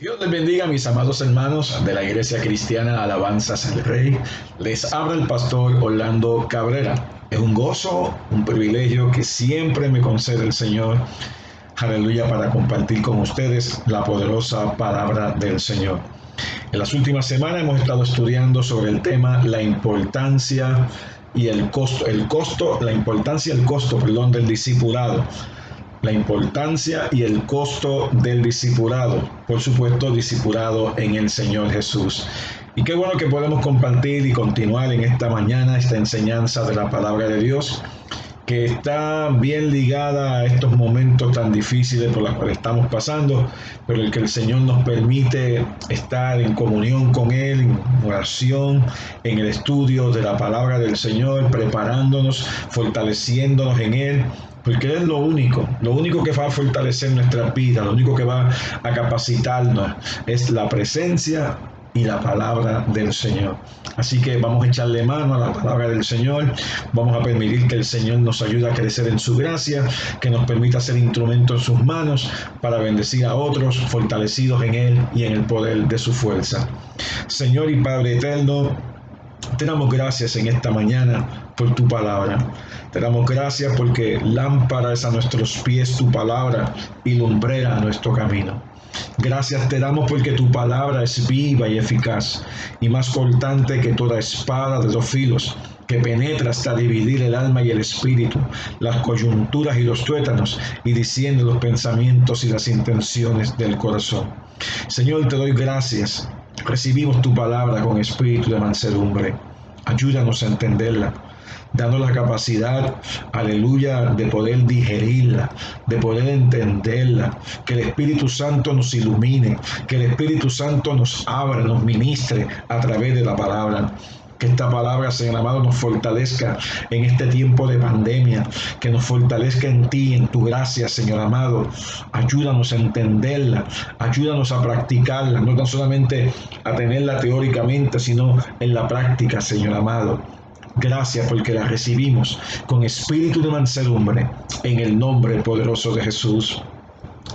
Dios les bendiga, mis amados hermanos de la Iglesia Cristiana Alabanzas al Rey. Les habla el pastor Orlando Cabrera. Es un gozo, un privilegio que siempre me concede el Señor, aleluya, para compartir con ustedes la poderosa palabra del Señor. En las últimas semanas hemos estado estudiando sobre el tema la importancia y el costo del discipulado. La importancia y el costo del discipulado, por supuesto, discipulado en el Señor Jesús. Y qué bueno que podemos compartir y continuar en esta mañana esta enseñanza de la palabra de Dios, que está bien ligada a estos momentos tan difíciles por los cuales estamos pasando, pero el que el Señor nos permite estar en comunión con Él, en oración, en el estudio de la palabra del Señor, preparándonos, fortaleciéndonos en Él, porque Él es lo único que va a fortalecer nuestras vidas, lo único que va a capacitarnos es la presencia y la palabra del Señor. Así que vamos a echarle mano a la palabra del Señor, vamos a permitir que el Señor nos ayude a crecer en su gracia, que nos permita ser instrumentos en sus manos para bendecir a otros, fortalecidos en Él y en el poder de su fuerza. Señor y Padre eterno, te damos gracias en esta mañana por tu palabra. Te damos gracias porque lámpara es a nuestros pies tu palabra y lumbrera a nuestro camino. Gracias te damos porque tu palabra es viva y eficaz y más cortante que toda espada de dos filos, que penetra hasta dividir el alma y el espíritu, las coyunturas y los tuétanos, y discierne los pensamientos y las intenciones del corazón. Señor, te doy gracias. Recibimos tu palabra con espíritu de mansedumbre. Ayúdanos a entenderla. Danos la capacidad, aleluya, de poder digerirla, de poder entenderla, que el Espíritu Santo nos ilumine, que el Espíritu Santo nos abra, nos ministre a través de la palabra. Que esta palabra, Señor amado, nos fortalezca en este tiempo de pandemia, que nos fortalezca en ti, en tu gracia, Señor amado. Ayúdanos a entenderla, ayúdanos a practicarla, no tan solamente a tenerla teóricamente, sino en la práctica, Señor amado. Gracias porque la recibimos con espíritu de mansedumbre, en el nombre poderoso de Jesús.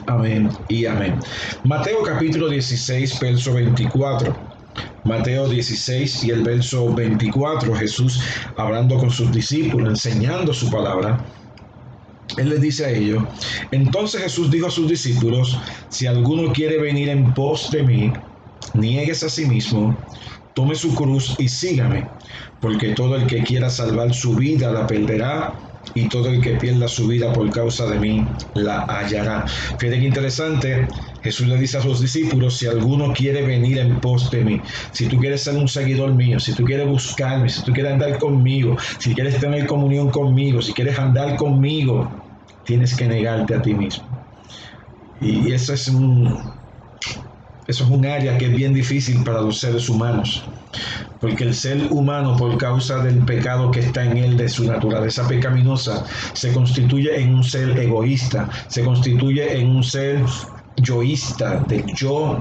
Amén y amén. Mateo capítulo 16, verso 24. Mateo 16 y el verso 24, Jesús hablando con sus discípulos, enseñando su palabra. Él les dice a ellos: entonces Jesús dijo a sus discípulos: si alguno quiere venir en pos de mí, niéguese a sí mismo, tome su cruz y sígame, porque todo el que quiera salvar su vida la perderá, y todo el que pierda su vida por causa de mí la hallará. Fíjate qué interesante. Jesús le dice a sus discípulos: si alguno quiere venir en pos de mí, si tú quieres ser un seguidor mío, si tú quieres buscarme, si tú quieres andar conmigo, si quieres tener comunión conmigo, si quieres andar conmigo, tienes que negarte a ti mismo. Y eso es un área que es bien difícil para los seres humanos, porque el ser humano, por causa del pecado que está en él, de su naturaleza pecaminosa, se constituye en un ser egoísta, se constituye en un ser yoísta, del yo,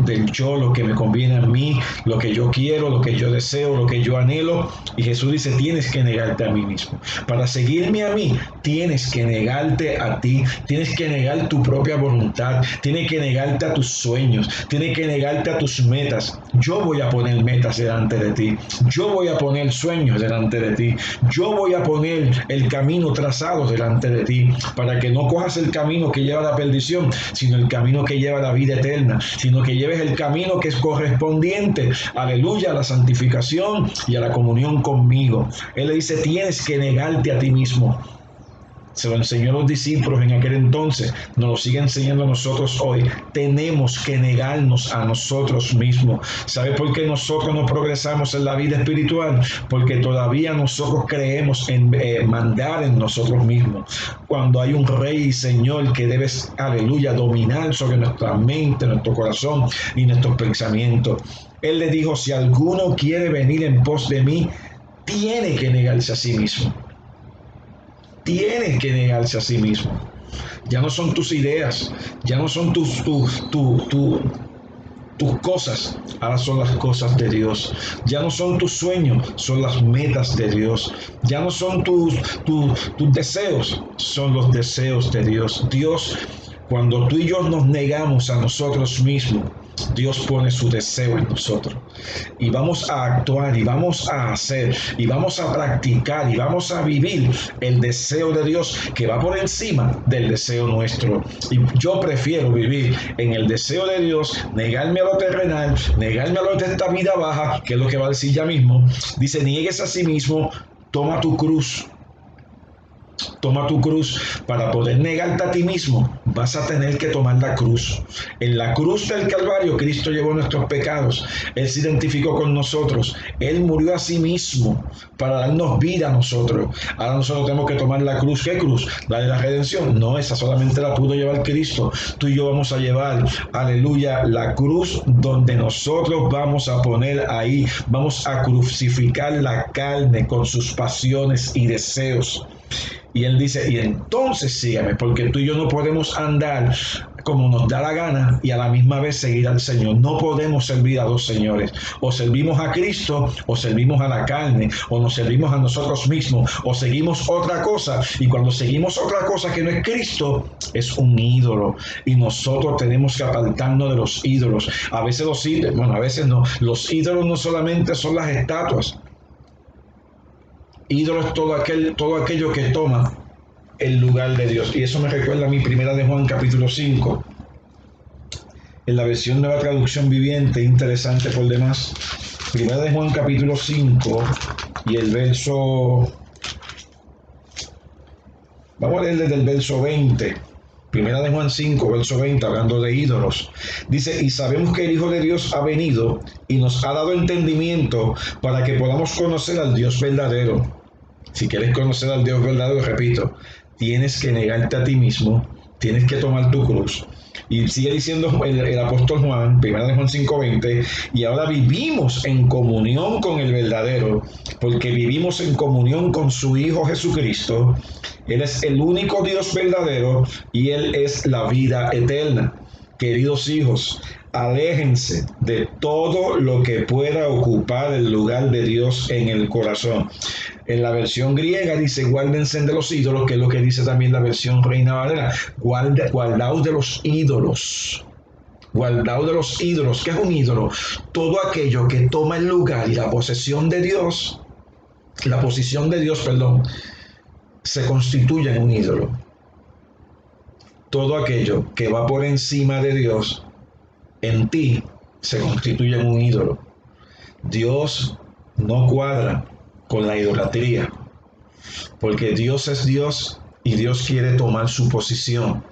lo que me conviene a mí, lo que yo quiero, lo que yo deseo, lo que yo anhelo. Y Jesús dice: tienes que negarte a mí mismo. Para seguirme a mí, tienes que negarte a ti, tienes que negar tu propia voluntad, tienes que negarte a tus sueños, tienes que negarte a tus metas. Yo voy a poner metas delante de ti, yo voy a poner sueños delante de ti, yo voy a poner el camino trazado delante de ti, para que no cojas el camino que lleva a la perdición, sino el camino que lleva a la vida eterna, sino que lleves el camino que es correspondiente, aleluya, a la santificación y a la comunión conmigo. Él le dice: tienes que negarte a ti mismo. Se lo enseñó a los discípulos en aquel entonces, nos lo sigue enseñando a nosotros hoy. Tenemos que negarnos a nosotros mismos. ¿Sabe por qué nosotros no progresamos en la vida espiritual? Porque todavía nosotros creemos en mandar en nosotros mismos. Cuando hay un Rey y Señor que debe, aleluya, dominar sobre nuestra mente, nuestro corazón y nuestros pensamientos. Él le dijo: si alguno quiere venir en pos de mí, tiene que negarse a sí mismo. Tienes que negarse a sí mismo. Ya no son tus ideas, ya no son tus cosas, ahora son las cosas de Dios. Ya no son tus sueños, son las metas de Dios. Ya no son tus deseos, son los deseos de Dios. Dios Cuando tú y yo nos negamos a nosotros mismos, Dios pone su deseo en nosotros. Y vamos a actuar, y vamos a hacer, y vamos a practicar, y vamos a vivir el deseo de Dios que va por encima del deseo nuestro. Y yo prefiero vivir en el deseo de Dios, negarme a lo terrenal, negarme a lo de esta vida baja, que es lo que va a decir ya mismo. Dice, niegues a sí mismo, toma tu cruz. Toma tu cruz. Para poder negarte a ti mismo, vas a tener que tomar la cruz. En la cruz del Calvario, Cristo llevó nuestros pecados. Él se identificó con nosotros. Él murió a sí mismo para darnos vida a nosotros. Ahora nosotros tenemos que tomar la cruz. ¿Qué cruz? La de la redención. No, esa solamente la pudo llevar Cristo. Tú y yo vamos a llevar, aleluya, la cruz donde nosotros vamos a poner ahí. Vamos a crucificar la carne con sus pasiones y deseos. Y él dice, y entonces sígueme, porque tú y yo no podemos andar como nos da la gana y a la misma vez seguir al Señor. No podemos servir a dos señores. O servimos a Cristo, o servimos a la carne, o nos servimos a nosotros mismos, o seguimos otra cosa. Y cuando seguimos otra cosa que no es Cristo, es un ídolo. Y nosotros tenemos que apartarnos de los ídolos. A veces los ídolos, bueno, a veces no. Los ídolos no solamente son las estatuas. Ídolo es todo aquello que toma el lugar de Dios. Y eso me recuerda a mi primera de Juan capítulo 5. En la versión Nueva Traducción Viviente, interesante por demás. Primera de Juan capítulo 5 y el verso... Vamos a leer desde el verso 20. Primera de Juan 5, verso 20, hablando de ídolos. Dice, y sabemos que el Hijo de Dios ha venido y nos ha dado entendimiento para que podamos conocer al Dios verdadero. Si quieres conocer al Dios verdadero, repito, tienes que negarte a ti mismo, tienes que tomar tu cruz. Y sigue diciendo el apóstol Juan, 1 de Juan 5:20, y ahora vivimos en comunión con el verdadero, porque vivimos en comunión con su Hijo Jesucristo. Él es el único Dios verdadero y Él es la vida eterna. Queridos hijos, aléjense de todo lo que pueda ocupar el lugar de Dios en el corazón. En la versión griega dice, guárdense de los ídolos, que es lo que dice también la versión Reina Valera. Guardaos de los ídolos. Guardaos de los ídolos. ¿Qué es un ídolo? Todo aquello que toma el lugar y la posición de Dios, se constituye en un ídolo. Todo aquello que va por encima de Dios en ti se constituye en un ídolo. Dios no cuadra con la idolatría, porque Dios es Dios y Dios quiere tomar su posición.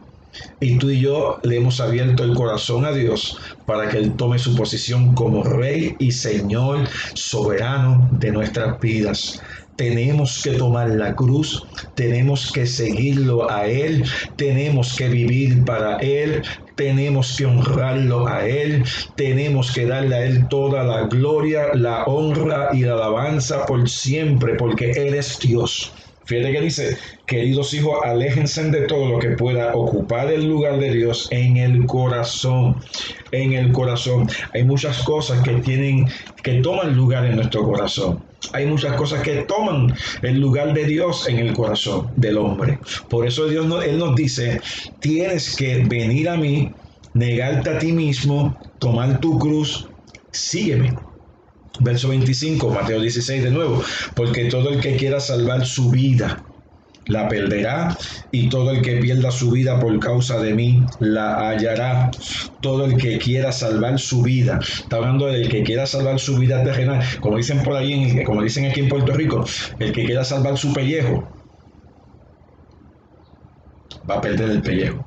Y tú y yo le hemos abierto el corazón a Dios para que Él tome su posición como Rey y Señor soberano de nuestras vidas. Tenemos que tomar la cruz, tenemos que seguirlo a Él, tenemos que vivir para Él, tenemos que honrarlo a Él, tenemos que darle a Él toda la gloria, la honra y la alabanza por siempre, porque Él es Dios. Fíjate que dice, queridos hijos, aléjense de todo lo que pueda ocupar el lugar de Dios en el corazón. En el corazón. Hay muchas cosas que toman lugar en nuestro corazón. Hay muchas cosas que toman el lugar de Dios en el corazón del hombre. Por eso Él nos dice, tienes que venir a mí, negarte a ti mismo, tomar tu cruz, sígueme. Verso 25, Mateo 16 de nuevo, porque todo el que quiera salvar su vida, la perderá, y todo el que pierda su vida por causa de mí, la hallará. Todo el que quiera salvar su vida, está hablando del que quiera salvar su vida terrenal, como dicen por ahí, como dicen aquí en Puerto Rico, el que quiera salvar su pellejo, va a perder el pellejo.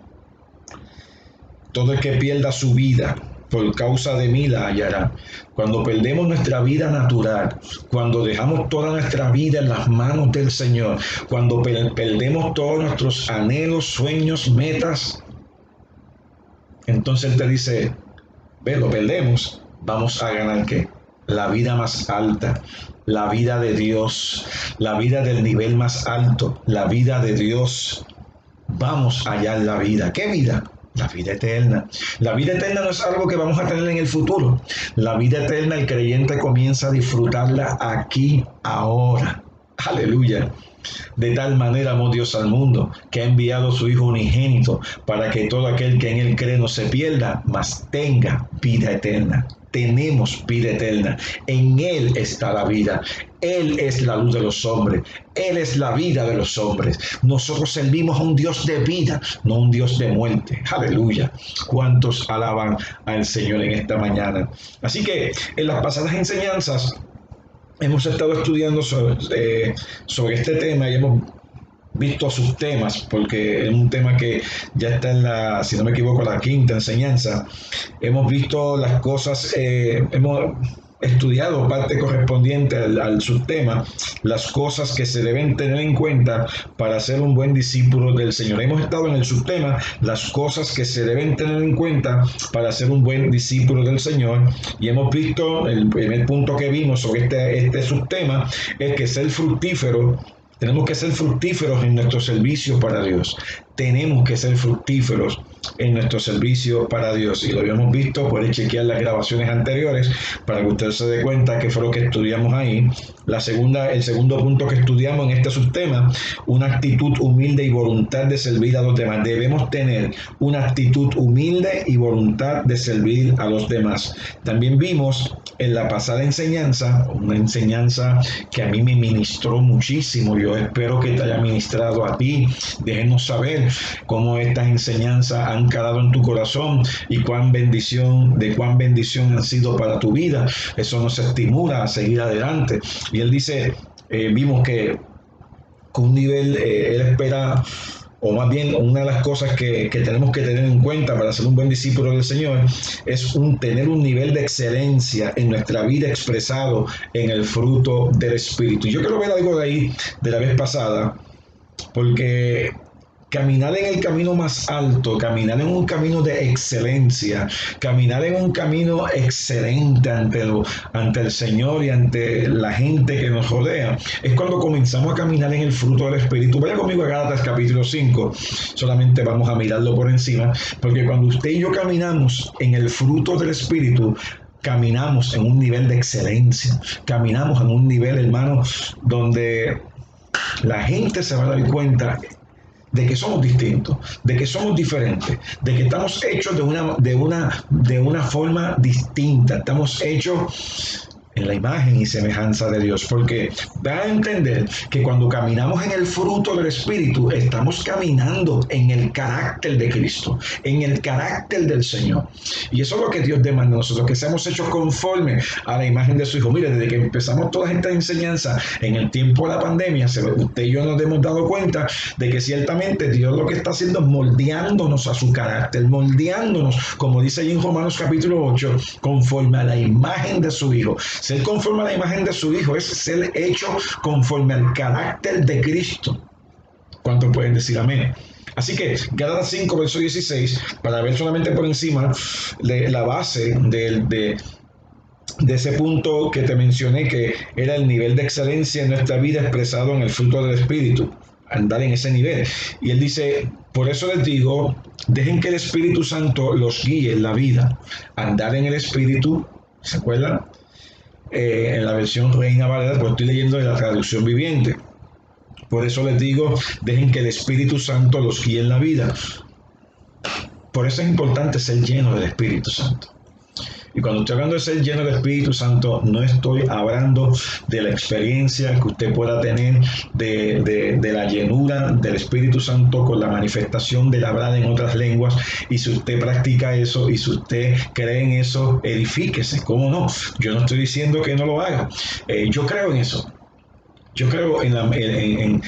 Todo el que pierda su vida, por causa de mí la hallará. Cuando perdemos nuestra vida natural, cuando dejamos toda nuestra vida en las manos del Señor, cuando perdemos todos nuestros anhelos, sueños, metas, entonces Él te dice, ve, lo perdemos, vamos a ganar ¿qué? La vida más alta, la vida de Dios, la vida del nivel más alto, la vida de Dios. Vamos a hallar la vida. ¿Qué vida? La vida eterna. La vida eterna no es algo que vamos a tener en el futuro. La vida eterna el creyente comienza a disfrutarla aquí, ahora. Aleluya. De tal manera amó Dios al mundo, que ha enviado a su Hijo unigénito, para que todo aquel que en él cree no se pierda, mas tenga vida eterna. Tenemos vida eterna. En Él está la vida. Él es la luz de los hombres. Él es la vida de los hombres. Nosotros servimos a un Dios de vida, no un Dios de muerte. Aleluya. ¿Cuántos alaban al Señor en esta mañana? Así que en las pasadas enseñanzas hemos estado estudiando sobre este tema y hemos visto sus temas, porque es un tema que ya está en la, si no me equivoco, la quinta enseñanza. Hemos visto las cosas, hemos estudiado parte correspondiente al subtema, las cosas que se deben tener en cuenta para ser un buen discípulo del Señor. Hemos estado en el subtema, las cosas que se deben tener en cuenta para ser un buen discípulo del Señor, y hemos visto, el primer punto que vimos sobre este subtema es que ser fructífero. Tenemos que ser fructíferos en nuestro servicio para Dios. Tenemos que ser fructíferos en nuestro servicio para Dios. Y lo habíamos visto, puede chequear las grabaciones anteriores para que usted se dé cuenta qué fue lo que estudiamos ahí. El segundo punto que estudiamos en este subtema, una actitud humilde y voluntad de servir a los demás. Debemos tener una actitud humilde y voluntad de servir a los demás. También vimos en la pasada enseñanza, una enseñanza que a mí me ministró muchísimo. Yo espero que te haya ministrado a ti. Déjenos saber cómo estas enseñanzas han calado en tu corazón y de cuán bendición han sido para tu vida. Eso nos estimula a seguir adelante. Y él dice, vimos que con un nivel, él espera, o más bien una de las cosas que tenemos que tener en cuenta para ser un buen discípulo del Señor es tener un nivel de excelencia en nuestra vida expresado en el fruto del Espíritu. Yo quiero ver algo de ahí de la vez pasada, porque caminar en el camino más alto, caminar en un camino de excelencia, caminar en un camino excelente ante el Señor y ante la gente que nos rodea, es cuando comenzamos a caminar en el fruto del Espíritu. Vaya conmigo a Gálatas capítulo 5, solamente vamos a mirarlo por encima, porque cuando usted y yo caminamos en el fruto del Espíritu, caminamos en un nivel de excelencia, caminamos en un nivel, hermano, donde la gente se va a dar cuenta de que somos distintos, de que somos diferentes, de que estamos hechos de una forma distinta, estamos hechos en la imagen y semejanza de Dios, porque da a entender que cuando caminamos en el fruto del Espíritu, estamos caminando en el carácter de Cristo, en el carácter del Señor. Y eso es lo que Dios demanda de nosotros, que seamos hechos conforme a la imagen de su Hijo. Mire, desde que empezamos todas estas enseñanzas en el tiempo de la pandemia, usted y yo nos hemos dado cuenta de que ciertamente Dios lo que está haciendo es moldeándonos a su carácter, moldeándonos, como dice ahí en Romanos capítulo 8, conforme a la imagen de su Hijo. Ser conforme a la imagen de su Hijo es ser hecho conforme al carácter de Cristo. ¿Cuántos pueden decir amén? Así que Gálatas 5, verso 16, para ver solamente por encima la base de ese punto que te mencioné, que era el nivel de excelencia en nuestra vida expresado en el fruto del Espíritu, andar en ese nivel. Y él dice, por eso les digo, dejen que el Espíritu Santo los guíe en la vida. Andar en el Espíritu, ¿se acuerdan? En la versión Reina Valera, pues estoy leyendo de la traducción viviente. Por eso les digo, dejen que el Espíritu Santo los guíe en la vida. Por eso es importante ser lleno del Espíritu Santo. Y cuando estoy hablando de ser lleno del Espíritu Santo, no estoy hablando de la experiencia que usted pueda tener de la llenura del Espíritu Santo con la manifestación del hablar en otras lenguas. Y si usted practica eso y si usted cree en eso, edifíquese. ¿Cómo no? Yo no estoy diciendo que no lo haga. Yo creo en eso. Yo creo en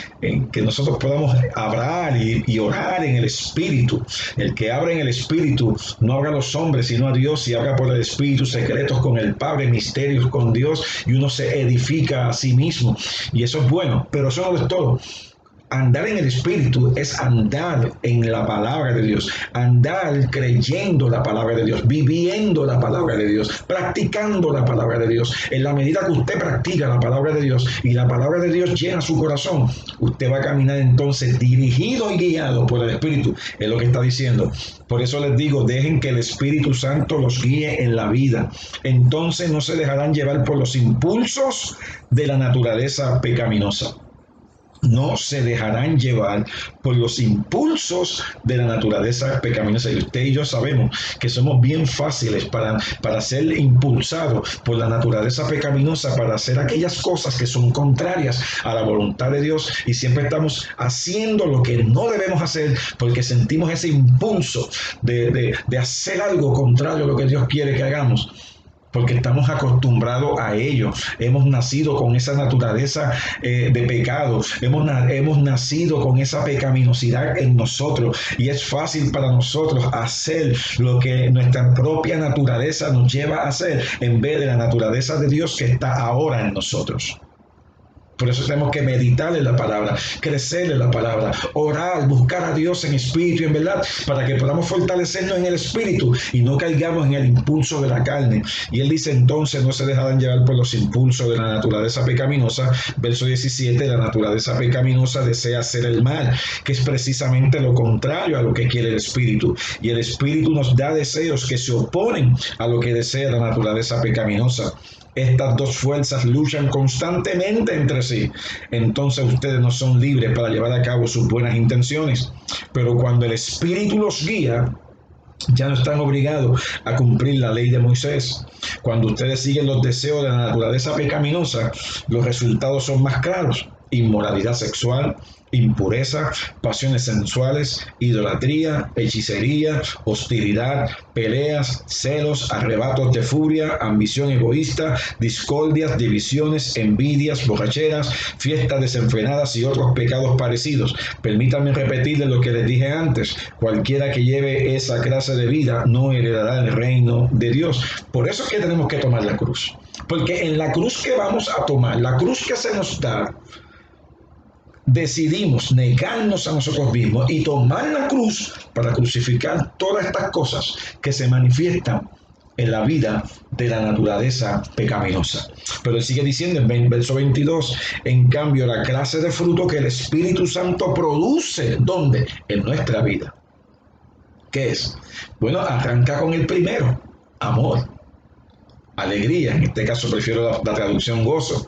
que nosotros podamos hablar y orar en el Espíritu. El que habla en el Espíritu no habla a los hombres, sino a Dios, y habla por el Espíritu secretos con el Padre, misterios con Dios, y uno se edifica a sí mismo. Y eso es bueno, pero eso no es todo. Andar en el Espíritu es andar en la palabra de Dios, andar creyendo la palabra de Dios, viviendo la palabra de Dios, practicando la palabra de Dios. En la medida que usted practica la palabra de Dios y la palabra de Dios llena su corazón, usted va a caminar entonces dirigido y guiado por el Espíritu, es lo que está diciendo. Por eso les digo, dejen que el Espíritu Santo los guíe en la vida. Entonces no se dejarán llevar por los impulsos de la naturaleza pecaminosa. no se dejarán llevar por los impulsos de la naturaleza pecaminosa. Y usted y yo sabemos que somos bien fáciles para ser impulsados por la naturaleza pecaminosa, para hacer aquellas cosas que son contrarias a la voluntad de Dios, y siempre estamos haciendo lo que no debemos hacer porque sentimos ese impulso de hacer algo contrario a lo que Dios quiere que hagamos, porque estamos acostumbrados a ello. Hemos nacido con esa naturaleza de pecado, hemos nacido con esa pecaminosidad en nosotros, y es fácil para nosotros hacer lo que nuestra propia naturaleza nos lleva a hacer en vez de la naturaleza de Dios que está ahora en nosotros. Por eso tenemos que meditar en la palabra, crecer en la palabra, orar, buscar a Dios en espíritu y en verdad, para que podamos fortalecernos en el espíritu y no caigamos en el impulso de la carne. Y él dice entonces, no se dejarán llevar por los impulsos de la naturaleza pecaminosa. Verso 17, la naturaleza pecaminosa desea hacer el mal, que es precisamente lo contrario a lo que quiere el espíritu. Y el espíritu nos da deseos que se oponen a lo que desea la naturaleza pecaminosa. Estas dos fuerzas luchan constantemente entre sí. Entonces ustedes no son libres para llevar a cabo sus buenas intenciones. Pero cuando el Espíritu los guía, ya no están obligados a cumplir la ley de Moisés. Cuando ustedes siguen los deseos de la naturaleza pecaminosa, los resultados son más claros: inmoralidad sexual, impureza, pasiones sensuales, idolatría, hechicería, hostilidad, peleas, celos, arrebatos de furia, ambición egoísta, discordias, divisiones, envidias, borracheras, fiestas desenfrenadas y otros pecados parecidos. Permítanme repetirles lo que les dije antes: cualquiera que lleve esa clase de vida no heredará el reino de Dios. Por eso es que tenemos que tomar la cruz, porque en la cruz que vamos a tomar, la cruz que se nos da, decidimos negarnos a nosotros mismos y tomar la cruz para crucificar todas estas cosas que se manifiestan en la vida de la naturaleza pecaminosa. Pero él sigue diciendo en verso 22, en cambio la clase de fruto que el Espíritu Santo produce, ¿dónde? En nuestra vida. ¿Qué es? Bueno, arranca con el primero: amor, alegría, en este caso prefiero la traducción gozo,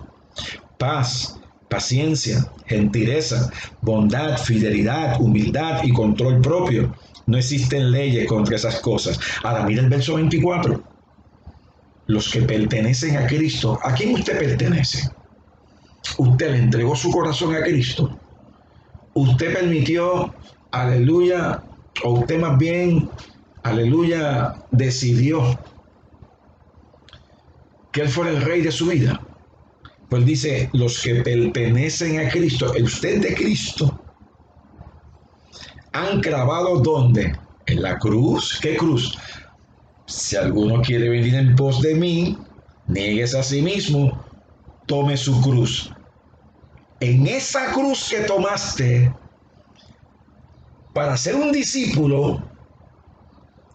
paz, paciencia, gentileza, bondad, fidelidad, humildad y control propio. No existen leyes contra esas cosas. Ahora mira el verso 24. Los que pertenecen a Cristo. ¿A quién usted pertenece? Usted le entregó su corazón a Cristo. Usted permitió, aleluya, o usted más bien, aleluya, decidió que Él fuera el rey de su vida. Pues dice, los que pertenecen a Cristo, el usted de Cristo, han clavado ¿dónde? En la cruz. ¿Qué cruz? Si alguno quiere venir en pos de mí, nieguese a sí mismo, tome su cruz. En esa cruz que tomaste para ser un discípulo,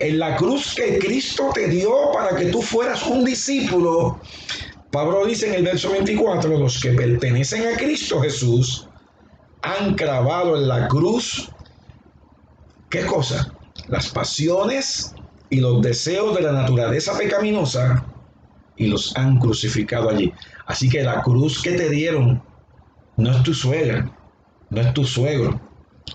en la cruz que Cristo te dio para que tú fueras un discípulo, Pablo dice en el verso 24, los que pertenecen a Cristo Jesús han clavado en la cruz, ¿qué cosa? Las pasiones y los deseos de la naturaleza pecaminosa, y los han crucificado allí. Así que la cruz que te dieron no es tu suegra, no es tu suegro,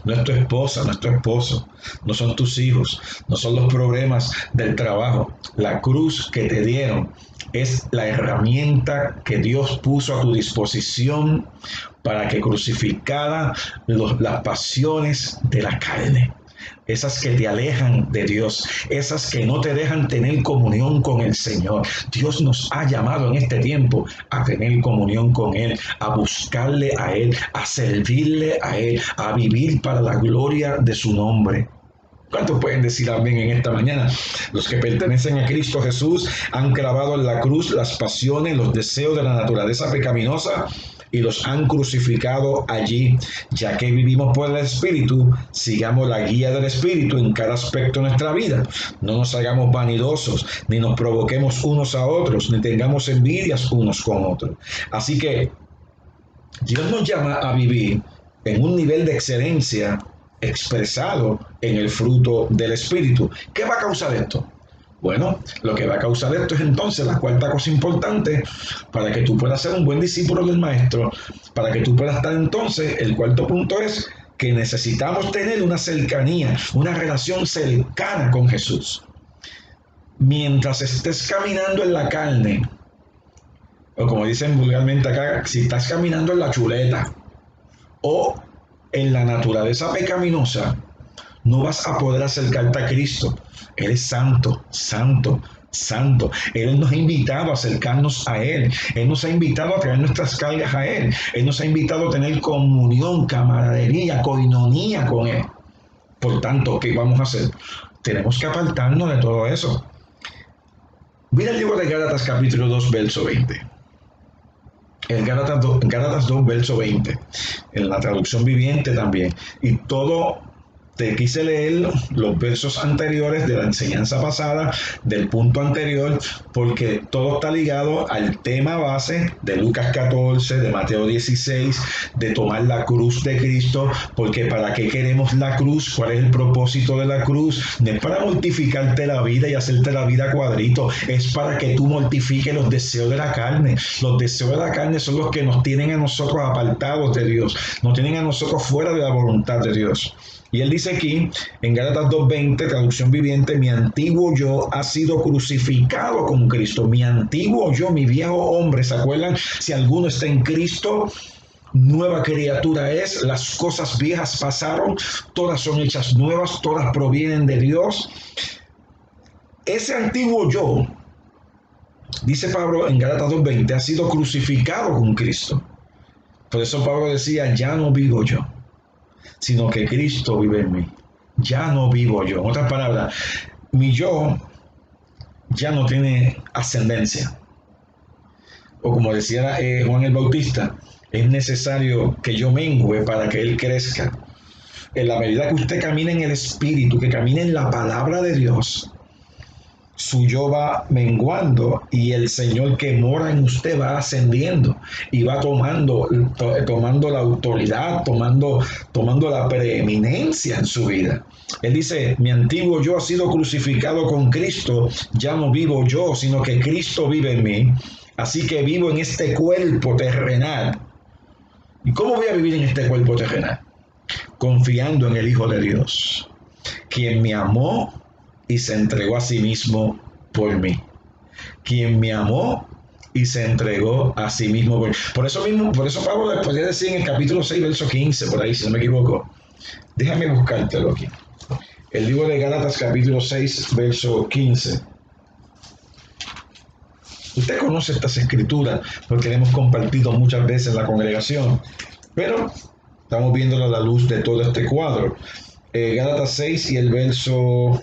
no es tu esposa, no es tu esposo, no son tus hijos, no son los problemas del trabajo. La cruz que te dieron es la herramienta que Dios puso a tu disposición para que crucificara las pasiones de la carne, esas que te alejan de Dios, esas que no te dejan tener comunión con el Señor. Dios nos ha llamado en este tiempo a tener comunión con Él, a buscarle a Él, a servirle a Él, a vivir para la gloria de su nombre. ¿Cuántos pueden decir amén en esta mañana? Los que pertenecen a Cristo Jesús han clavado en la cruz las pasiones, los deseos de la naturaleza pecaminosa y los han crucificado allí. Ya que vivimos por el Espíritu, sigamos la guía del Espíritu en cada aspecto de nuestra vida. No nos hagamos vanidosos, ni nos provoquemos unos a otros, ni tengamos envidias unos con otros. Así que Dios nos llama a vivir en un nivel de excelencia expresado en el fruto del Espíritu. ¿Qué va a causar esto? Bueno, lo que va a causar esto es entonces la cuarta cosa importante para que tú puedas ser un buen discípulo del maestro, para que tú puedas estar entonces, el cuarto punto es que necesitamos tener una cercanía, una relación cercana con Jesús. Mientras estés caminando en la carne, o como dicen vulgarmente acá, si estás caminando en la chuleta o en la naturaleza pecaminosa, no vas a poder acercarte a Cristo. Él es santo, santo, santo. Él nos ha invitado a acercarnos a Él. Él nos ha invitado a traer nuestras cargas a Él. Él nos ha invitado a tener comunión, camaradería, coinonía con Él. Por tanto, ¿qué vamos a hacer? Tenemos que apartarnos de todo eso. Mira el libro de Gálatas capítulo 2, verso 20. El Gálatas 2, verso 20. En la traducción viviente también. Y todo... Te quise leer los versos anteriores de la enseñanza pasada, del punto anterior, porque todo está ligado al tema base de Lucas 14, de Mateo 16, de tomar la cruz de Cristo, porque ¿para qué queremos la cruz? ¿Cuál es el propósito de la cruz? No es para mortificarte la vida y hacerte la vida cuadrito, es para que tú mortifiques los deseos de la carne. Los deseos de la carne son los que nos tienen a nosotros apartados de Dios, nos tienen a nosotros fuera de la voluntad de Dios. Y él dice aquí, en Gálatas 2:20, traducción viviente, mi antiguo yo ha sido crucificado con Cristo. Mi antiguo yo, mi viejo hombre, ¿se acuerdan? Si alguno está en Cristo, nueva criatura es, las cosas viejas pasaron, todas son hechas nuevas, todas provienen de Dios. Ese antiguo yo, dice Pablo en Gálatas 2:20, ha sido crucificado con Cristo. Por eso Pablo decía, ya no vivo yo, sino que Cristo vive en mí. Ya no vivo yo. En otras palabras, mi yo ya no tiene ascendencia. O como decía Juan el Bautista, es necesario que yo mengüe para que Él crezca. En la medida que usted camine en el Espíritu, que camine en la palabra de Dios, su yo va menguando y el Señor que mora en usted va ascendiendo y va tomando la autoridad, tomando la preeminencia en su vida. Él dice, mi antiguo yo ha sido crucificado con Cristo, ya no vivo yo, sino que Cristo vive en mí. Así que vivo en este cuerpo terrenal. ¿Y cómo voy a vivir en este cuerpo terrenal? Confiando en el Hijo de Dios, quien me amó y se entregó a sí mismo por mí. Quien me amó y se entregó a sí mismo por mí. Por eso Pablo le podría decir en el capítulo 6, verso 15, por ahí, si no me equivoco. Déjame buscártelo aquí. El libro de Gálatas, capítulo 6, verso 15. Usted conoce estas escrituras porque las hemos compartido muchas veces en la congregación, pero estamos viéndolo a la luz de todo este cuadro. Gálatas 6 y el verso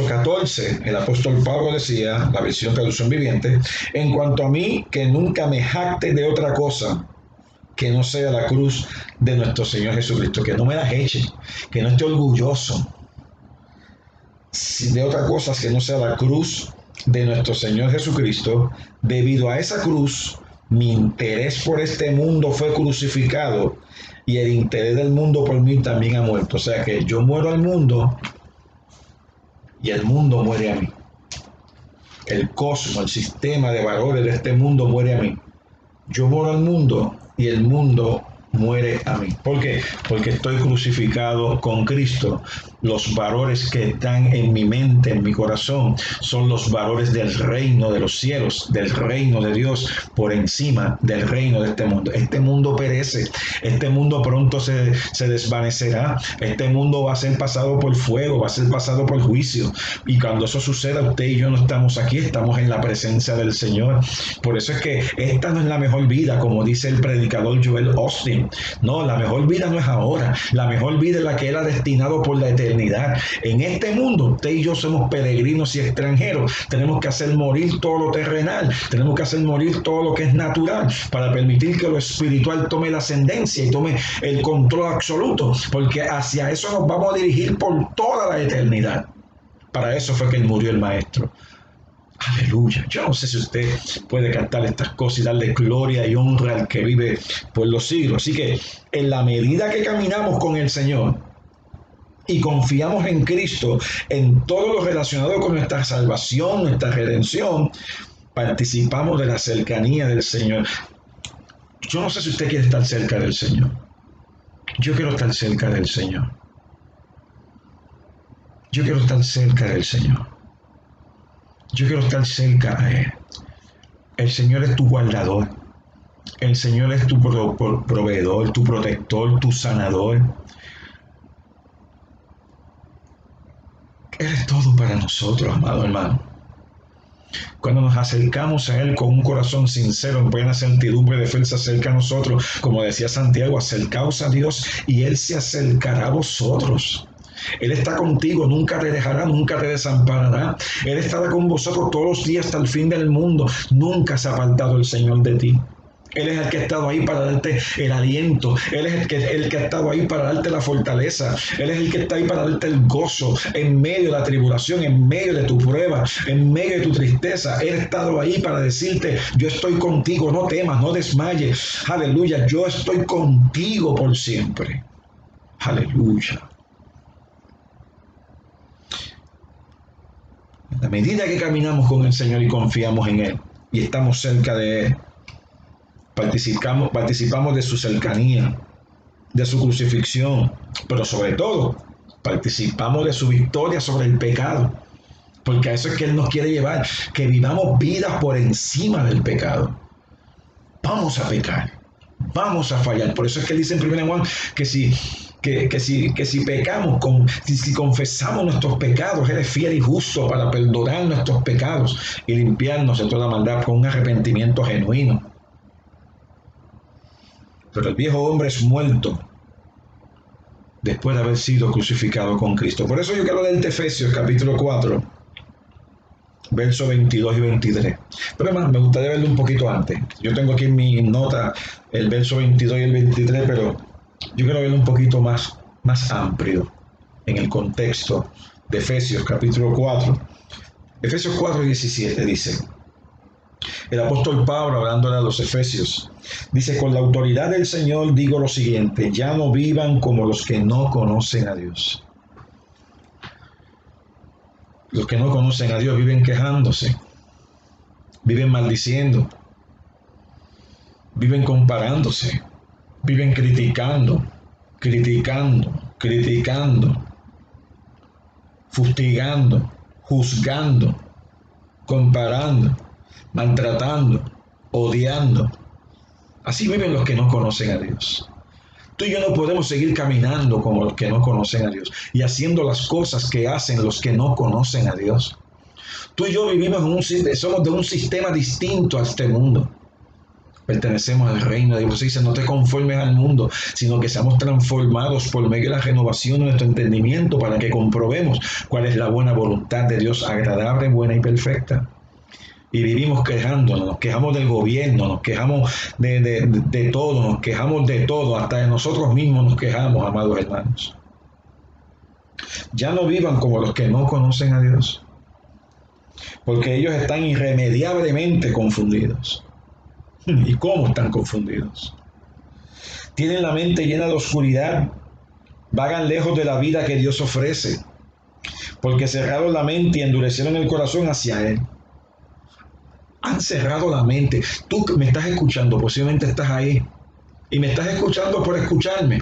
14, el apóstol Pablo decía, la versión traducción viviente, en cuanto a mí, que nunca me jacte de otra cosa que no sea la cruz de nuestro Señor Jesucristo, que no me la eche, que no esté orgulloso de otra cosa que no sea la cruz de nuestro Señor Jesucristo. Debido a esa cruz, mi interés por este mundo fue crucificado y el interés del mundo por mí también ha muerto. O sea que yo muero al mundo y el mundo muere a mí. El cosmos, el sistema de valores de este mundo muere a mí. Yo muero al mundo y el mundo muere a mí. ¿Por qué? Porque estoy crucificado con Cristo. Los valores que están en mi mente, en mi corazón, son los valores del reino de los cielos, del reino de Dios, por encima del reino de este mundo. Este mundo perece, este mundo pronto se desvanecerá, este mundo va a ser pasado por fuego, va a ser pasado por juicio. Y cuando eso suceda, usted y yo no estamos aquí, estamos en la presencia del Señor. Por eso es que esta no es la mejor vida, como dice el predicador Joel Osteen. No, la mejor vida no es ahora, la mejor vida es la que Él ha destinado por la eternidad. En este mundo, usted y yo somos peregrinos y extranjeros. Tenemos que hacer morir todo lo terrenal, tenemos que hacer morir todo lo que es natural para permitir que lo espiritual tome la ascendencia y tome el control absoluto, porque hacia eso nos vamos a dirigir por toda la eternidad. Para eso fue que Él murió el Maestro. Aleluya. Yo no sé si usted puede cantar estas cosas y darle gloria y honra al que vive por los siglos. Así que en la medida que caminamos con el Señor, y confiamos en Cristo, en todo lo relacionado con nuestra salvación, nuestra redención, participamos de la cercanía del Señor. Yo no sé si usted quiere estar cerca del Señor. Yo quiero estar cerca del Señor. Yo quiero estar cerca del Señor. Yo quiero estar cerca a Él. El Señor es tu guardador. El Señor es tu proveedor, tu protector, tu sanador. Él es todo para nosotros, amado hermano. Cuando nos acercamos a Él con un corazón sincero, en plena certidumbre de fe, se acerca a nosotros, como decía Santiago, acercaos a Dios y Él se acercará a vosotros. Él está contigo, nunca te dejará, nunca te desamparará. Él estará con vosotros todos los días hasta el fin del mundo. Nunca se ha apartado el Señor de ti. Él es el que ha estado ahí para darte el aliento. Él es el que ha estado ahí para darte la fortaleza. Él es el que está ahí para darte el gozo en medio de la tribulación, en medio de tu prueba, en medio de tu tristeza. Él ha estado ahí para decirte, yo estoy contigo, no temas, no desmayes. Aleluya, yo estoy contigo por siempre. Aleluya. A medida que caminamos con el Señor y confiamos en Él y estamos cerca de Él, participamos de su cercanía, de su crucifixión, pero sobre todo participamos de su victoria sobre el pecado, porque a eso es que Él nos quiere llevar, que vivamos vidas por encima del pecado. Vamos a pecar, vamos a fallar. Por eso es que Él dice en 1 Juan que si pecamos, si confesamos nuestros pecados, Él es fiel y justo para perdonar nuestros pecados y limpiarnos de toda maldad con un arrepentimiento genuino. Pero el viejo hombre es muerto después de haber sido crucificado con Cristo. Por eso yo quiero leerte Efesios capítulo 4, versos 22 y 23. Pero hermano, me gustaría verlo un poquito antes. Yo tengo aquí en mi nota el verso 22 y el 23, pero yo quiero verlo un poquito más amplio en el contexto de Efesios capítulo 4. Efesios 4, 17 dice, el apóstol Pablo, hablándole a los efesios, dice, con la autoridad del Señor digo lo siguiente, ya no vivan como los que no conocen a Dios. Los que no conocen a Dios viven quejándose, viven maldiciendo, viven comparándose, viven criticando, fustigando, juzgando, comparando, maltratando, odiando. Así viven los que no conocen a Dios. Tú y yo no podemos seguir caminando como los que no conocen a Dios y haciendo las cosas que hacen los que no conocen a Dios. Tú y yo somos de un sistema distinto a este mundo. Pertenecemos al reino de Dios. Dice, no te conformes al mundo, sino que seamos transformados por medio de la renovación de nuestro entendimiento para que comprobemos cuál es la buena voluntad de Dios, agradable, buena y perfecta. Y vivimos quejándonos, nos quejamos del gobierno, nos quejamos de todo, nos quejamos de todo, hasta de nosotros mismos nos quejamos, amados hermanos. Ya no vivan como los que no conocen a Dios, porque ellos están irremediablemente confundidos. ¿Y cómo están confundidos? Tienen la mente llena de oscuridad, vagan lejos de la vida que Dios ofrece, porque cerraron la mente y endurecieron el corazón hacia Él. Han cerrado la mente. Tú que me estás escuchando, posiblemente estás ahí y me estás escuchando por escucharme.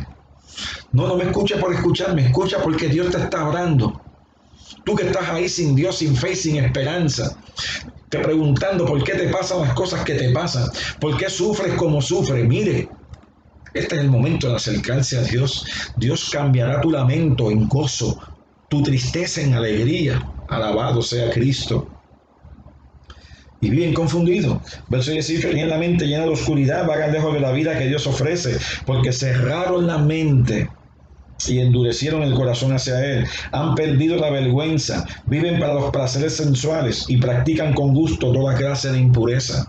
No me escuches por escucharme, escucha porque Dios te está hablando. Tú que estás ahí sin Dios, sin fe, sin esperanza, te preguntando por qué te pasan las cosas que te pasan, por qué sufres como sufres. Mire, este es el momento de acercarse a Dios. Dios cambiará tu lamento en gozo, tu tristeza en alegría. Alabado sea Cristo. Y viven confundidos. Verso 18, tienen la mente llena de oscuridad, vagan lejos de la vida que Dios ofrece, porque cerraron la mente y endurecieron el corazón hacia Él. Han perdido la vergüenza, viven para los placeres sensuales y practican con gusto toda clase de impureza.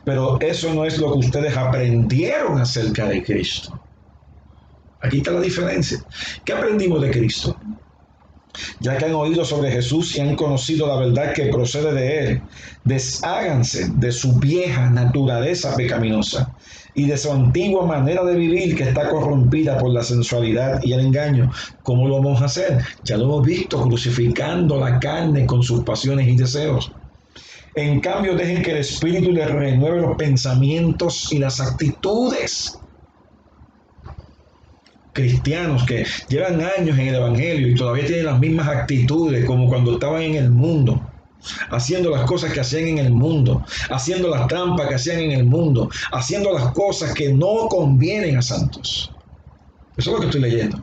Pero eso no es lo que ustedes aprendieron acerca de Cristo. Aquí está la diferencia. ¿Qué aprendimos de Cristo? Ya que han oído sobre Jesús y han conocido la verdad que procede de Él, desháganse de su vieja naturaleza pecaminosa y de su antigua manera de vivir que está corrompida por la sensualidad y el engaño. ¿Cómo lo vamos a hacer? Ya lo hemos visto, crucificando la carne con sus pasiones y deseos. En cambio, dejen que el Espíritu les renueve los pensamientos y las actitudes. Cristianos que llevan años en el Evangelio y todavía tienen las mismas actitudes como cuando estaban en el mundo, haciendo las cosas que hacían en el mundo, haciendo las trampas que hacían en el mundo, haciendo las cosas que no convienen a santos. Eso es lo que estoy leyendo.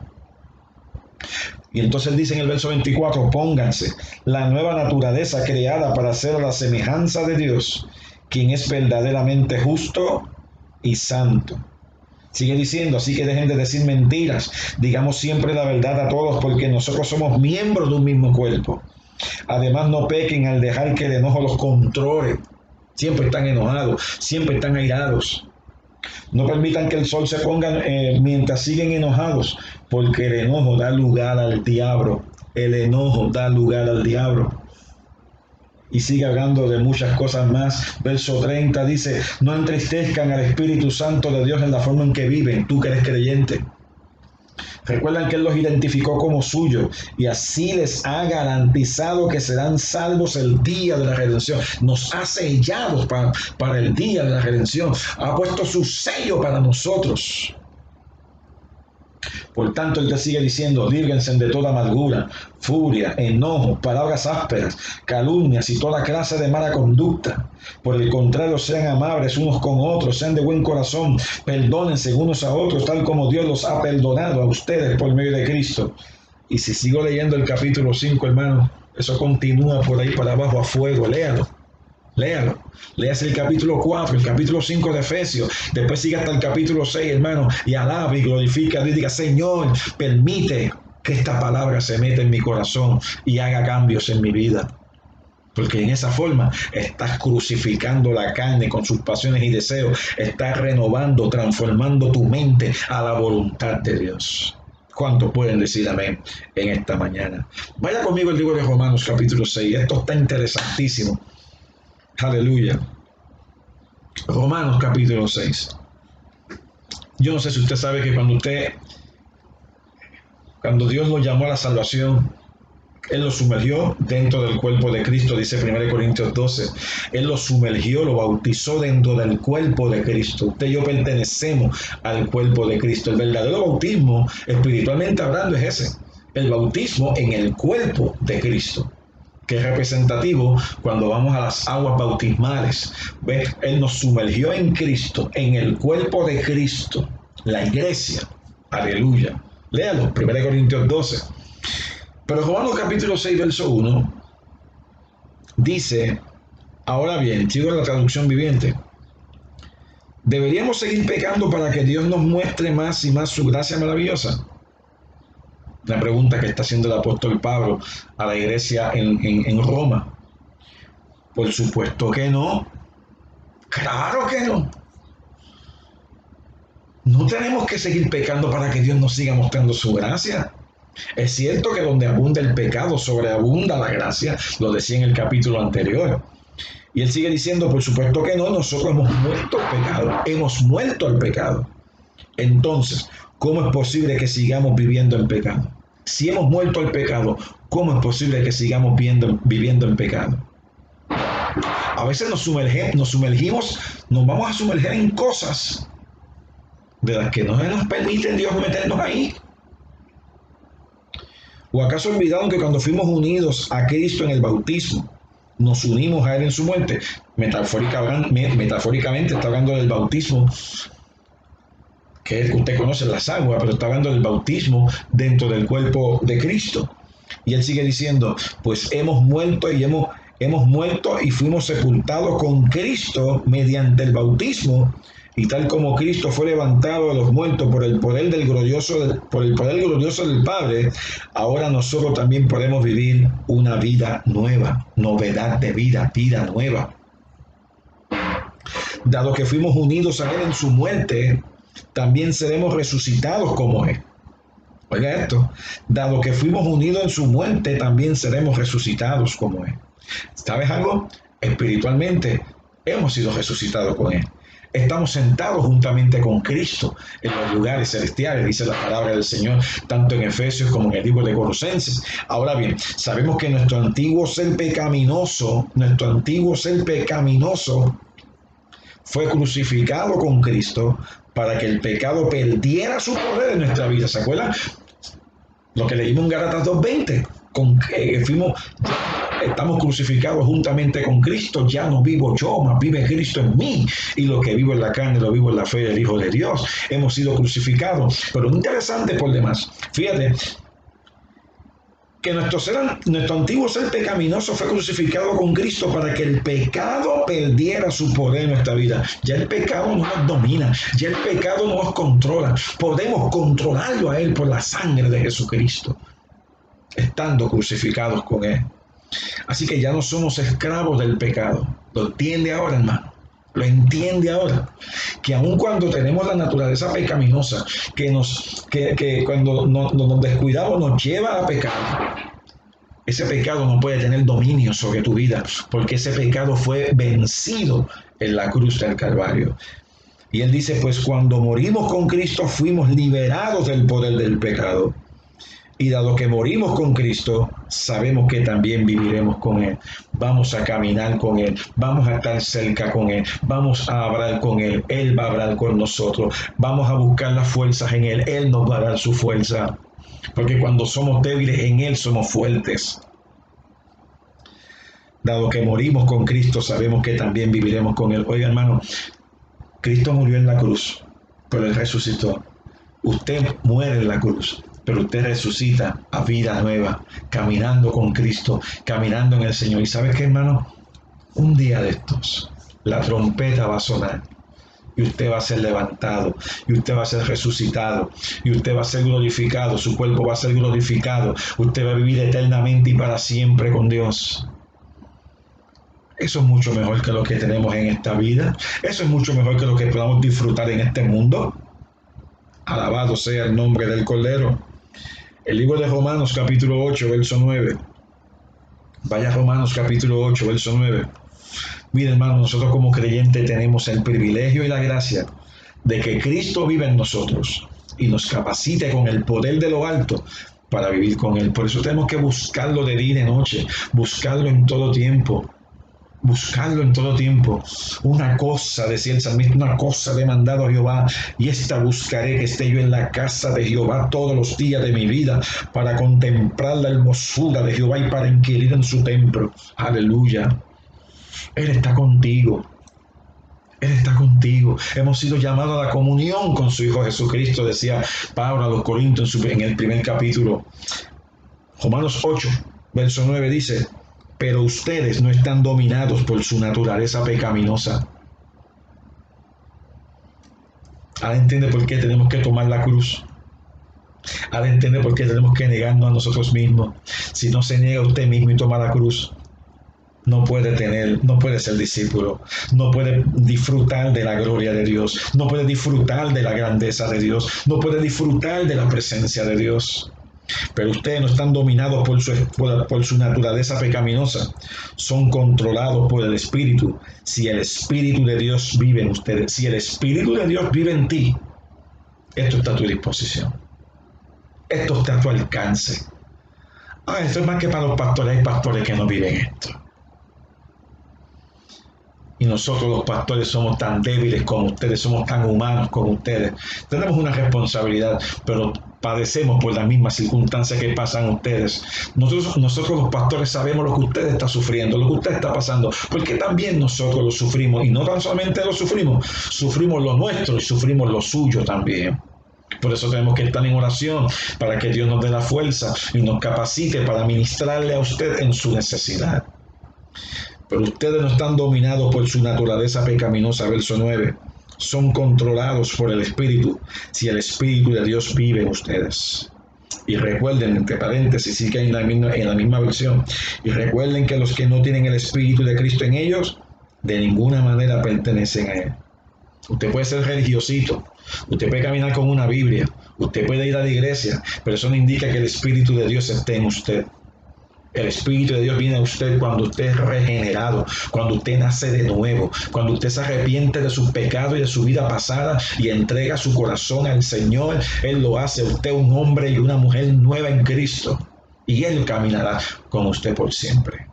Y entonces dice en el verso 24, pónganse la nueva naturaleza creada para ser a la semejanza de Dios, quien es verdaderamente justo y santo. Sigue diciendo, así que dejen de decir mentiras, digamos siempre la verdad a todos, porque nosotros somos miembros de un mismo cuerpo. Además, no pequen al dejar que el enojo los controle. Siempre están enojados, siempre están airados. No permitan que el sol se ponga mientras siguen enojados, porque el enojo da lugar al diablo. El enojo da lugar al diablo. Y sigue hablando de muchas cosas más. Verso 30 dice, no entristezcan al Espíritu Santo de Dios en la forma en que viven, tú que eres creyente. Recuerdan que Él los identificó como suyos y así les ha garantizado que serán salvos el día de la redención. Nos ha sellado para el día de la redención. Ha puesto su sello para nosotros. Por tanto, Él te sigue diciendo, líbrense de toda amargura, furia, enojo, palabras ásperas, calumnias y toda clase de mala conducta. Por el contrario, sean amables unos con otros, sean de buen corazón, perdónense unos a otros, tal como Dios los ha perdonado a ustedes por medio de Cristo. Y si sigo leyendo el capítulo 5, hermano, eso continúa por ahí para abajo a fuego, léalo. Léalo, léase el capítulo 4, el capítulo 5 de Efesios, después sigue hasta el capítulo 6, hermano, y alaba y glorifica y diga, Señor, permite que esta palabra se meta en mi corazón y haga cambios en mi vida. Porque en esa forma estás crucificando la carne con sus pasiones y deseos, estás renovando, transformando tu mente a la voluntad de Dios. ¿Cuántos pueden decir amén en esta mañana? Vaya conmigo el libro de Romanos capítulo 6, esto está interesantísimo. Aleluya. Romanos capítulo 6. Yo no sé si usted sabe que cuando Dios lo llamó a la salvación, Él lo sumergió dentro del cuerpo de Cristo, dice 1 Corintios 12. Él lo sumergió, lo bautizó dentro del cuerpo de Cristo. Usted y yo pertenecemos al cuerpo de Cristo. El verdadero bautismo, espiritualmente hablando, es ese. El bautismo en el cuerpo de Cristo, que es representativo cuando vamos a las aguas bautismales. ¿Ves? Él nos sumergió en Cristo, en el cuerpo de Cristo, la iglesia. Aleluya. Léalo, 1 Corintios 12. Pero Romanos capítulo 6, verso 1, dice, ahora bien, sigo en la traducción viviente, ¿deberíamos seguir pecando para que Dios nos muestre más y más su gracia maravillosa? La pregunta que está haciendo el apóstol Pablo a la iglesia en Roma. Por supuesto que no. Claro que no. No tenemos que seguir pecando para que Dios nos siga mostrando su gracia. Es cierto que donde abunda el pecado, sobreabunda la gracia, lo decía en el capítulo anterior. Y él sigue diciendo, por supuesto que no, nosotros hemos muerto al pecado, hemos muerto al pecado. Entonces, ¿cómo es posible que sigamos viviendo en pecado? Si hemos muerto al pecado, ¿cómo es posible que sigamos viviendo en pecado? A veces nos sumergimos, nos vamos a sumerger en cosas de las que no nos permite Dios meternos ahí. ¿O acaso olvidaron que cuando fuimos unidos a Cristo en el bautismo, nos unimos a Él en su muerte? Metafóricamente está hablando del bautismo, que es que usted conoce las aguas, pero está hablando del bautismo dentro del cuerpo de Cristo. Y Él sigue diciendo, pues hemos muerto y fuimos sepultados con Cristo mediante el bautismo, y tal como Cristo fue levantado de los muertos por el poder glorioso del Padre, ahora nosotros también podemos vivir una vida nueva, novedad de vida, vida nueva. Dado que fuimos unidos a Él en su muerte, también seremos resucitados como Él. Oiga esto, dado que fuimos unidos en su muerte, también seremos resucitados como Él. ¿Sabes algo? Espiritualmente hemos sido resucitados con Él. Estamos sentados juntamente con Cristo en los lugares celestiales, dice la palabra del Señor, tanto en Efesios como en el libro de Colosenses. Ahora bien, sabemos que nuestro antiguo ser pecaminoso fue crucificado con Cristo para que el pecado perdiera su poder en nuestra vida. ¿Se acuerdan? Lo que leímos en Gálatas 2:20, estamos crucificados juntamente con Cristo, ya no vivo yo, mas vive Cristo en mí, y lo que vivo en la carne lo vivo en la fe del Hijo de Dios. Hemos sido crucificados, pero interesante por demás, fíjate, que nuestro antiguo ser pecaminoso fue crucificado con Cristo para que el pecado perdiera su poder en nuestra vida. Ya el pecado no nos domina, ya el pecado no nos controla. Podemos controlarlo a Él por la sangre de Jesucristo, estando crucificados con Él. Así que ya no somos esclavos del pecado. ¿Lo entiende ahora, hermano? Lo entiende ahora, que aun cuando tenemos la naturaleza pecaminosa, que cuando nos descuidamos nos lleva a pecar, ese pecado no puede tener dominio sobre tu vida, porque ese pecado fue vencido en la cruz del Calvario. Y él dice, pues cuando morimos con Cristo fuimos liberados del poder del pecado. Y dado que morimos con Cristo, sabemos que también viviremos con Él. Vamos a caminar con Él, vamos a estar cerca con Él, vamos a hablar con Él, Él va a hablar con nosotros, vamos a buscar las fuerzas en Él, Él nos va a dar su fuerza. Porque cuando somos débiles en Él somos fuertes. Dado que morimos con Cristo, sabemos que también viviremos con Él. Oiga, hermano, Cristo murió en la cruz, pero Él resucitó. Usted muere en la cruz, pero usted resucita a vida nueva, caminando con Cristo, caminando en el Señor. ¿Y sabes qué, hermano? Un día de estos, la trompeta va a sonar y usted va a ser levantado, y usted va a ser resucitado, y usted va a ser glorificado, su cuerpo va a ser glorificado, usted va a vivir eternamente y para siempre con Dios. Eso es mucho mejor que lo que tenemos en esta vida. Eso es mucho mejor que lo que podamos disfrutar en este mundo. Alabado sea el nombre del Cordero. El libro de Romanos capítulo 8, verso 9. Vaya a Romanos capítulo 8, verso 9. Mira, hermano, nosotros como creyentes tenemos el privilegio y la gracia de que Cristo vive en nosotros y nos capacite con el poder de lo alto para vivir con Él. Por eso tenemos que buscarlo de día y de noche, buscarlo en todo tiempo. Buscarlo en todo tiempo. Una cosa, decía el salmista, una cosa he demandado a Jehová, y esta buscaré, que esté yo en la casa de Jehová todos los días de mi vida, para contemplar la hermosura de Jehová y para inquirir en su templo. Aleluya. Él está contigo. Él está contigo. Hemos sido llamados a la comunión con su Hijo Jesucristo, decía Pablo a los Corintios en el primer capítulo. Romanos 8, verso 9 dice: pero ustedes no están dominados por su naturaleza pecaminosa. Ahora entiende por qué tenemos que tomar la cruz. Ahora entiende por qué tenemos que negarnos a nosotros mismos. Si no se niega a usted mismo y toma la cruz, no puede ser discípulo, no puede disfrutar de la gloria de Dios, no puede disfrutar de la grandeza de Dios, no puede disfrutar de la presencia de Dios. Pero ustedes no están dominados por su naturaleza pecaminosa, son controlados por el Espíritu. Si el Espíritu de Dios vive en ustedes, si el Espíritu de Dios vive en ti, esto está a tu disposición, esto está a tu alcance. Esto es más que para los pastores, hay pastores que no viven esto. Y nosotros los pastores somos tan débiles como ustedes, somos tan humanos como ustedes. Tenemos una responsabilidad, pero padecemos por las mismas circunstancias que pasan ustedes. Nosotros los pastores sabemos lo que usted está sufriendo, lo que usted está pasando, porque también nosotros lo sufrimos. Y no tan solamente lo sufrimos, sufrimos lo nuestro y sufrimos lo suyo también. Por eso tenemos que estar en oración, para que Dios nos dé la fuerza y nos capacite para ministrarle a usted en su necesidad. Pero ustedes no están dominados por su naturaleza pecaminosa, verso 9. Son controlados por el Espíritu, si el Espíritu de Dios vive en ustedes. Y recuerden, entre paréntesis, sí que hay en la misma versión, y recuerden que los que no tienen el Espíritu de Cristo en ellos, de ninguna manera pertenecen a Él. Usted puede ser religiosito, usted puede caminar con una Biblia, usted puede ir a la iglesia, pero eso no indica que el Espíritu de Dios esté en usted. El Espíritu de Dios viene a usted cuando usted es regenerado, cuando usted nace de nuevo, cuando usted se arrepiente de sus pecados y de su vida pasada y entrega su corazón al Señor. Él lo hace usted un hombre y una mujer nueva en Cristo, y Él caminará con usted por siempre.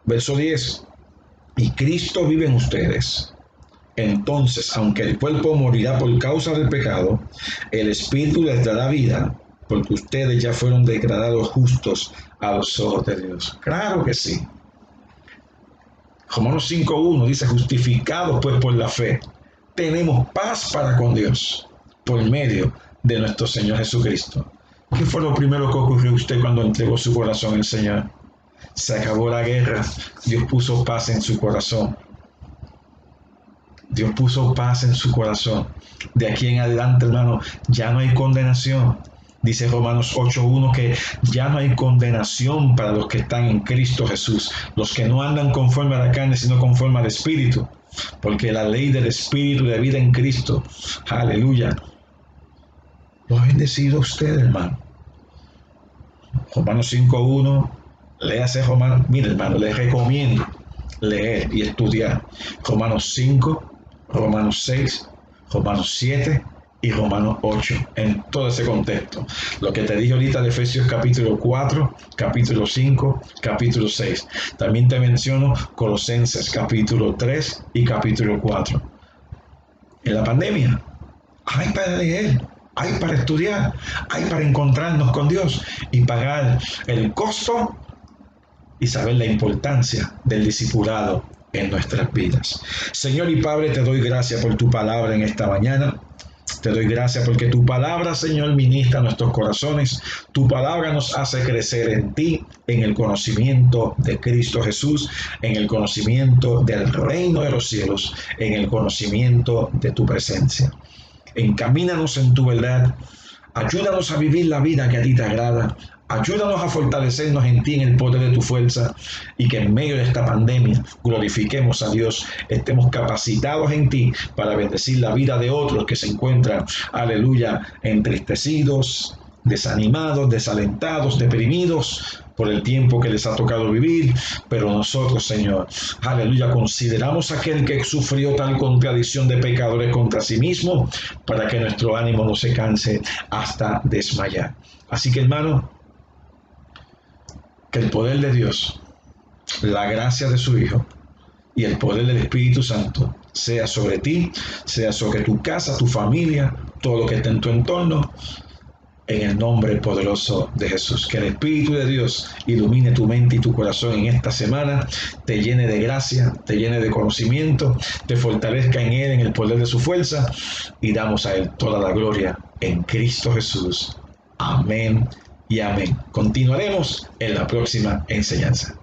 Verso 10. Y Cristo vive en ustedes. Entonces, aunque el cuerpo morirá por causa del pecado, el Espíritu les dará vida, porque ustedes ya fueron declarados justos a los ojos de Dios. Claro que sí. Romanos 5:1 dice: justificados pues por la fe, tenemos paz para con Dios por medio de nuestro Señor Jesucristo. ¿Qué fue lo primero que ocurrió a usted cuando entregó su corazón al Señor? Se acabó la guerra. Dios puso paz en su corazón. Dios puso paz en su corazón. De aquí en adelante, hermano, ya no hay condenación. Dice Romanos 8:1 que ya no hay condenación para los que están en Cristo Jesús, los que no andan conforme a la carne, sino conforme al Espíritu, porque la ley del Espíritu de vida en Cristo, aleluya, lo ha bendecido usted, hermano. Romanos 5:1, léase Romanos, mire, hermano, le recomiendo leer y estudiar Romanos 5, Romanos 6, Romanos 7 y Romanos 8, en todo ese contexto. Lo que te dije ahorita de Efesios capítulo 4, capítulo 5, capítulo 6. También te menciono Colosenses capítulo 3 y capítulo 4. En la pandemia hay para leer, hay para estudiar, hay para encontrarnos con Dios y pagar el costo y saber la importancia del discipulado en nuestras vidas. Señor y Padre, te doy gracias por tu palabra en esta mañana. Te doy gracias porque tu palabra, Señor, ministra nuestros corazones. Tu palabra nos hace crecer en ti, en el conocimiento de Cristo Jesús, en el conocimiento del reino de los cielos, en el conocimiento de tu presencia. Encamínanos en tu verdad. Ayúdanos a vivir la vida que a ti te agrada. Ayúdanos a fortalecernos en ti, en el poder de tu fuerza, y que en medio de esta pandemia glorifiquemos a Dios, estemos capacitados en ti para bendecir la vida de otros que se encuentran, aleluya, entristecidos, desanimados, desalentados, deprimidos por el tiempo que les ha tocado vivir. Pero nosotros, Señor, aleluya, consideramos a aquel que sufrió tal contradicción de pecadores contra sí mismo, para que nuestro ánimo no se canse hasta desmayar. Así que, hermano, que el poder de Dios, la gracia de su Hijo y el poder del Espíritu Santo sea sobre ti, sea sobre tu casa, tu familia, todo lo que esté en tu entorno, en el nombre poderoso de Jesús. Que el Espíritu de Dios ilumine tu mente y tu corazón en esta semana, te llene de gracia, te llene de conocimiento, te fortalezca en Él, en el poder de su fuerza, y damos a Él toda la gloria en Cristo Jesús. Amén y amén. Continuaremos en la próxima enseñanza.